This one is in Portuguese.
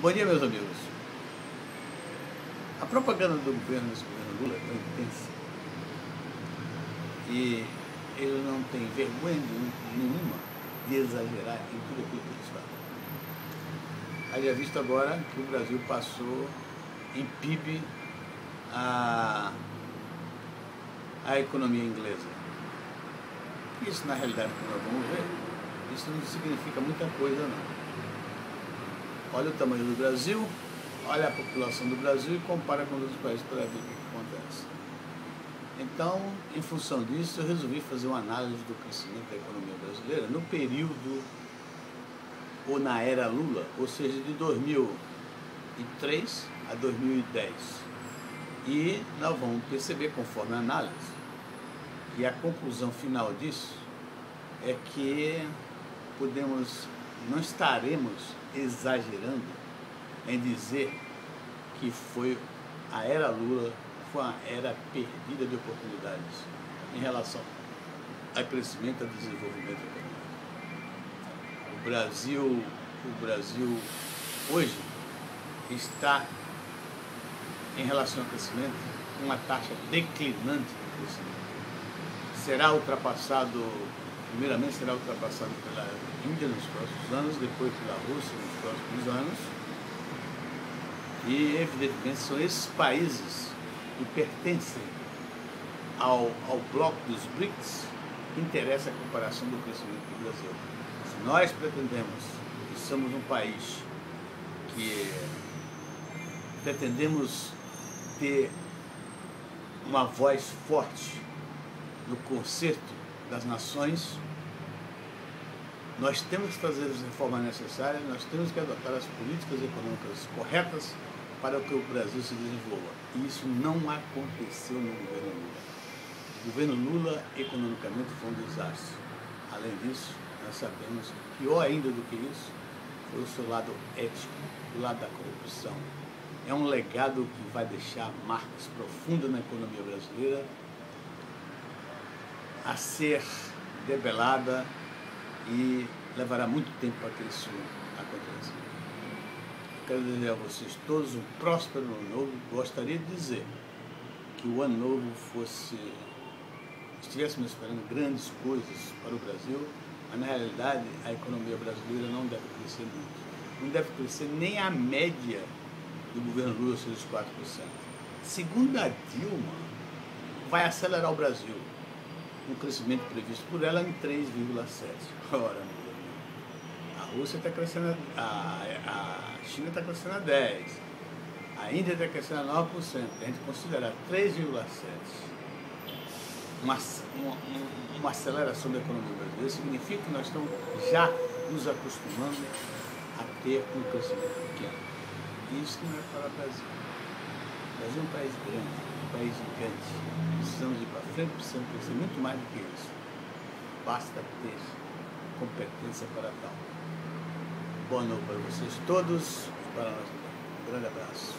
Bom dia, meus amigos. A propaganda do governo, desse governo Lula, é tão intensa e ele não tem vergonha nenhuma de exagerar em tudo aquilo que eles falam. Haja visto agora que o Brasil passou em PIB a economia inglesa. Isso, na realidade, como nós vamos ver, isso não significa muita coisa, não. Olha o tamanho do Brasil, olha a população do Brasil e compara com outros países para ver o que acontece. Então, em função disso, eu resolvi fazer uma análise do crescimento da economia brasileira no período, ou na era Lula, ou seja, de 2003 a 2010. E nós vamos perceber, conforme a análise, que a conclusão final disso é que não estaremos exagerando em dizer que a era Lula foi uma era perdida de oportunidades em relação ao crescimento e ao desenvolvimento econômico. O Brasil hoje está, em relação ao crescimento, com uma taxa declinante de crescimento. Primeiramente será ultrapassado pela Índia nos próximos anos, depois pela Rússia nos próximos anos. E, evidentemente, são esses países que pertencem ao bloco dos BRICS que interessa a comparação do crescimento do Brasil. Se nós pretendemos, e somos um país que pretendemos ter uma voz forte no concerto das nações, nós temos que fazer as reformas necessárias, nós temos que adotar as políticas econômicas corretas para que o Brasil se desenvolva. E isso não aconteceu no governo Lula. O governo Lula, economicamente, foi um desastre. Além disso, nós sabemos que, pior ainda do que isso, foi o seu lado ético, o lado da corrupção. É um legado que vai deixar marcas profundas na economia brasileira, a ser debelada, e levará muito tempo para que isso aconteça. Quero desejar a vocês todos um próspero ano novo. Gostaria de dizer que o ano novo estivéssemos esperando grandes coisas para o Brasil, mas na realidade a economia brasileira não deve crescer muito. Não deve crescer nem a média do governo Lula, seja os 4%. Segundo a Dilma, vai acelerar o Brasil. Um crescimento previsto por ela em 3,7%. Ora, a Rússia está crescendo, a China está crescendo a 10%, a Índia está crescendo a 9%. A gente considerar 3,7%, uma aceleração da economia brasileira, significa que nós estamos já nos acostumando a ter um crescimento pequeno. E isso não é para o Brasil. O Brasil é um país grande, um país gigante. Precisamos ir para frente, precisamos crescer muito mais do que isso. Basta ter competência para tal. Boa noite para vocês todos e para nós. Um grande abraço.